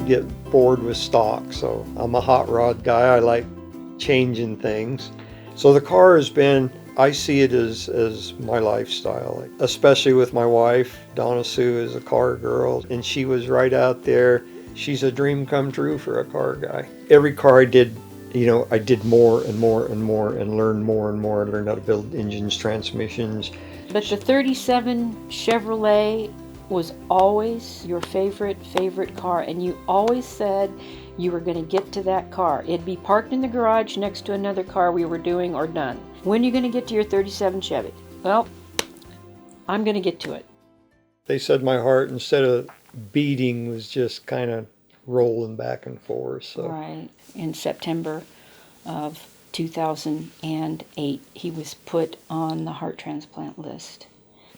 get bored with stock. So I'm a hot rod guy. I like changing things. So the car has been, I see it as my lifestyle, especially with my wife. Donna Sue is a car girl, and she was right out there. She's a dream come true for a car guy. Every car I did, I did more and more and more and learned more and more. I learned how to build engines, transmissions. But the 37 Chevrolet was always your favorite car, and you always said you were going to get to that car. It'd be parked in the garage next to another car we were doing or done. When are you going to get to your 37 Chevy? Well, I'm going to get to it. They said my heart, instead of beating, was just kind of rolling back and forth. So. Right. In September of 2008, he was put on the heart transplant list.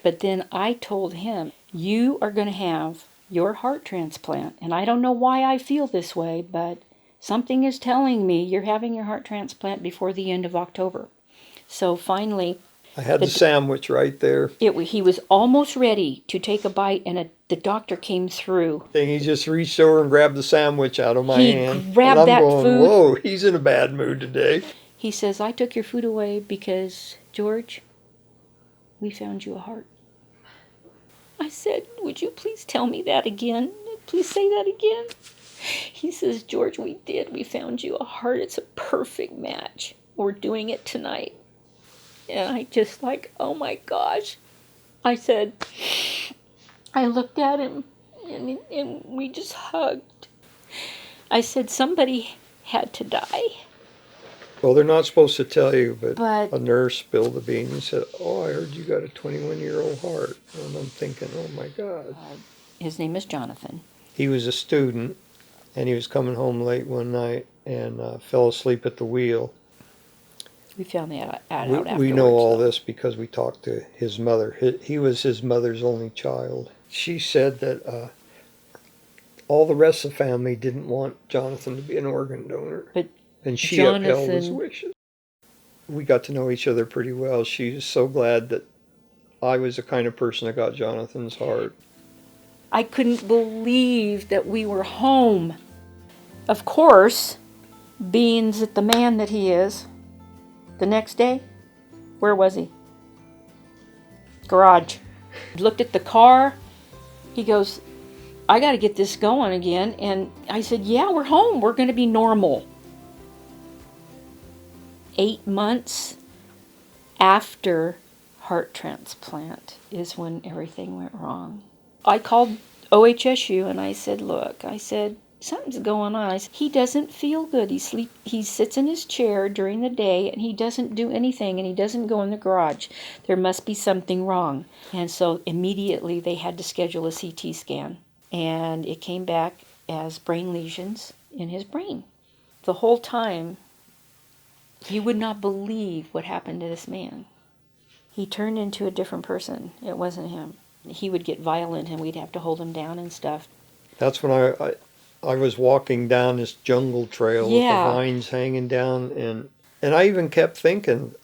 But then I told him, you are going to have your heart transplant. And I don't know why I feel this way, but something is telling me you're having your heart transplant before the end of October. So finally, I had the sandwich right there. He was almost ready to take a bite, and the doctor came through. And he just reached over and grabbed the sandwich out of my hand. He grabbed that food. Whoa, he's in a bad mood today. He says, I took your food away because, George, we found you a heart. I said, would you please tell me that again? Please say that again. He says, George, we did. We found you a heart. It's a perfect match. We're doing it tonight. And I just oh my gosh. I said, I looked at him and we just hugged. I said, somebody had to die. Well, they're not supposed to tell you, but a nurse spilled the beans and said, oh, I heard you got a 21-year-old heart. And I'm thinking, oh my God. His name is Jonathan. He was a student, and he was coming home late one night and fell asleep at the wheel. We found that out afterwards. We know all this because we talked to his mother. He was his mother's only child. She said that all the rest of the family didn't want Jonathan to be an organ donor. And she upheld his wishes. We got to know each other pretty well. She was so glad that I was the kind of person that got Jonathan's heart. I couldn't believe that we were home. Of course, being that the man that he is, the next day, where was he? Garage. He looked at the car. He goes, I got to get this going again. And I said, yeah, we're home. We're going to be normal. 8 months after heart transplant is when everything went wrong. I called OHSU and I said, look, something's going on. I said, he doesn't feel good. He sits in his chair during the day and he doesn't do anything and he doesn't go in the garage. There must be something wrong. And so immediately they had to schedule a CT scan. And it came back as brain lesions in his brain. The whole time, you would not believe what happened to this man. He turned into a different person. It wasn't him. He would get violent and we'd have to hold him down and stuff. That's when I was walking down this jungle trail with the vines hanging down, and I even kept thinking,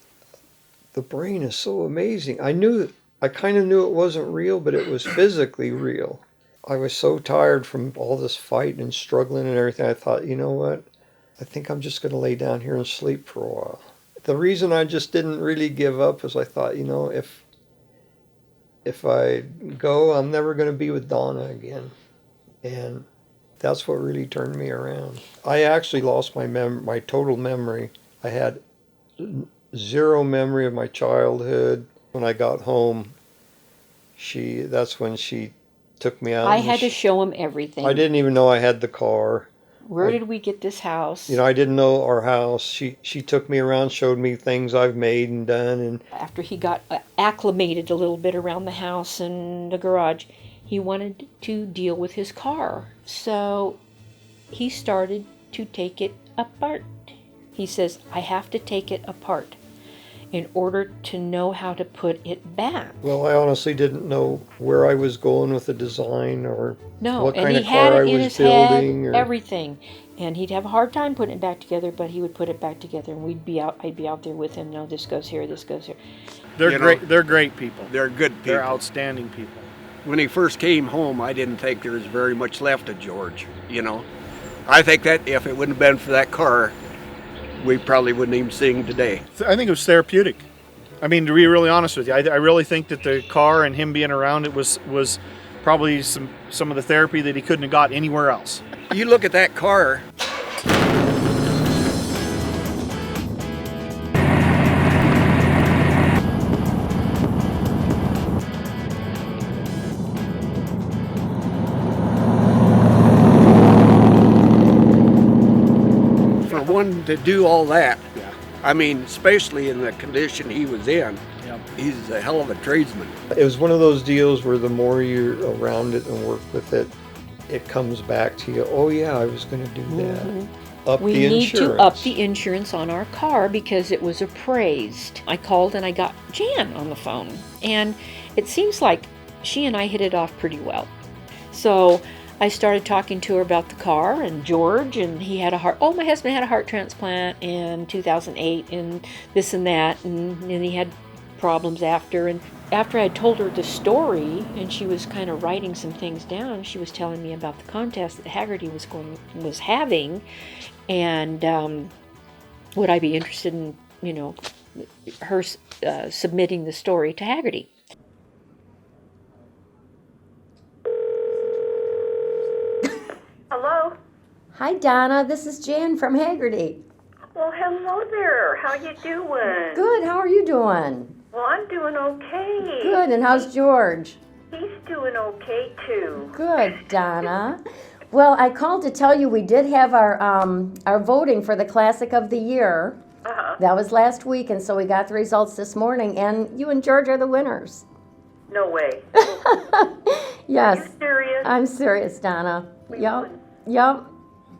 the brain is so amazing. I kind of knew it wasn't real, but it was physically real. I was so tired from all this fight and struggling and everything. I thought, you know what? I think I'm just going to lay down here and sleep for a while. The reason I just didn't really give up is I thought, if I go, I'm never going to be with Donna again. And that's what really turned me around. I actually lost my total memory. I had zero memory of my childhood. When I got home, that's when she took me out. I had to show him everything. I didn't even know I had the car. Where did we get this house? I didn't know our house. She took me around, showed me things I've made and done. And after he got acclimated a little bit around the house and the garage, he wanted to deal with his car. So he started to take it apart. He says, I have to take it apart in order to know how to put it back. Well, I honestly didn't know where I was going with the design or what kind of car I was building. Everything. And he'd have a hard time putting it back together, but he would put it back together, and I'd be out there with him. No, this goes here, this goes here. They're great. They're great people. They're good people. They're outstanding people. when he first came home, I didn't think there was very much left of George, I think that if it wouldn't have been for that car, we probably wouldn't even see him today. I think it was therapeutic. I mean, to be really honest with you, I really think that the car and him being around it was probably some of the therapy that he couldn't have got anywhere else. You look at that car. For one to do all that, I mean, especially in the condition he was in, he's a hell of a tradesman. It was one of those deals where the more you're around it and work with it, it comes back to you. Oh yeah, I was going to do that. Up We the need insurance. to up the insurance on our car because it was appraised. I called and I got Jan on the phone, and it seems like she and I hit it off pretty well. So I started talking to her about the car and George, and he had my husband had a heart transplant in 2008 and this and that, and then he had problems after. And after I told her the story and she was kind of writing some things down, she was telling me about the contest that Hagerty was having, and would I be interested in her submitting the story to Hagerty. Hello? Hi, Donna. This is Jan from Hagerty. Well, hello there. How you doing? Good. How are you doing? Well, I'm doing okay. Good. And how's George? He's doing okay, too. Good, Donna. Well, I called to tell you we did have our voting for the Classic of the Year. Uh-huh. That was last week, and so we got the results this morning, and you and George are the winners. No way. Yes. Are you serious? I'm serious, Donna. We Yep. won. Yep.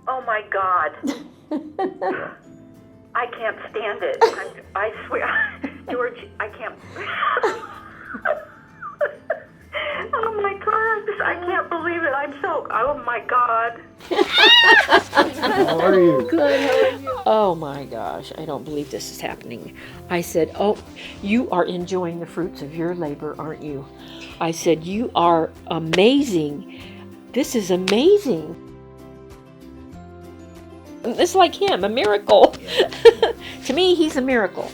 Oh, my God. I can't stand it. I swear. George, I can't. Oh, my God. I can't believe it. Oh, my God. How are you? Good. How are you? Oh my gosh, I don't believe this is happening. I said, oh, you are enjoying the fruits of your labor, aren't you? I said, you are amazing. This is amazing. It's like him, a miracle. To me, he's a miracle.